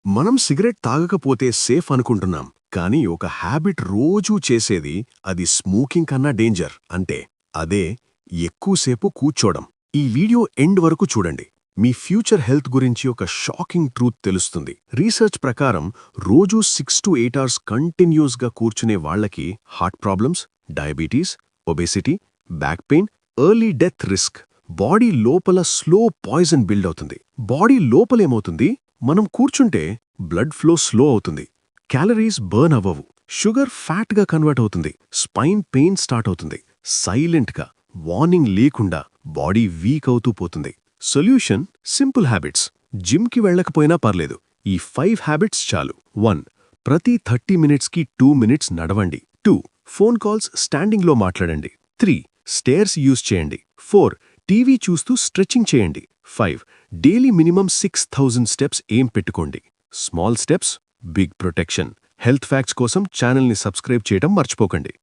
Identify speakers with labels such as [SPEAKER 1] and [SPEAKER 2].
[SPEAKER 1] మనం సిగరెట్ తాగకపోతే సేఫ్ అనుకుంటున్నాం, కానీ ఒక హ్యాబిట్ రోజూ చేసేది అది స్మోకింగ్ కన్నా డేంజర్. అంటే అదే ఎక్కువసేపు కూర్చోడం. ఈ వీడియో ఎండ్ వరకు చూడండి. మీ ఫ్యూచర్ హెల్త్ గురించి ఒక షాకింగ్ ట్రూత్ తెలుస్తుంది. రీసెర్చ్ ప్రకారం రోజూ 6 to 8 అవర్స్ కంటిన్యూస్గా కూర్చునే వాళ్లకి heart problems, diabetes, obesity, back pain, early death risk. Body లోపల స్లో పాయిజన్ బిల్డ్ అవుతుంది. బాడీ లోపలేమవుతుంది, మనం కూర్చుంటే బ్లడ్ ఫ్లో స్లో అవుతుంది, క్యాలరీస్ బర్న్ అవ్వవు, షుగర్ ఫ్యాట్గా కన్వర్ట్ అవుతుంది, స్పైన్ పెయిన్ స్టార్ట్ అవుతుంది. సైలెంట్గా, వార్నింగ్ లేకుండా బాడీ వీక్ అవుతూ పోతుంది. Solution simple habits. జిమ్కి వెళ్ళకపోయినా పర్లేదు, ఈ 5 హ్యాబిట్స్ చాలు. 1. ప్రతి 30 మినిట్స్కి 2 మినిట్స్ నడవండి. 2. ఫోన్ కాల్స్ స్టాండింగ్లో మాట్లాడండి. 3. స్టేర్స్ యూజ్ చేయండి. 4. టీవీ చూస్తూ స్ట్రెచింగ్ చేయండి. 5. డైలీ మినిమం 6000 స్టెప్స్ ఏం పెట్టుకోండి. Small steps, big protection. Health facts కోసం ఛానల్ని సబ్స్క్రైబ్ చేయడం మర్చిపోకండి.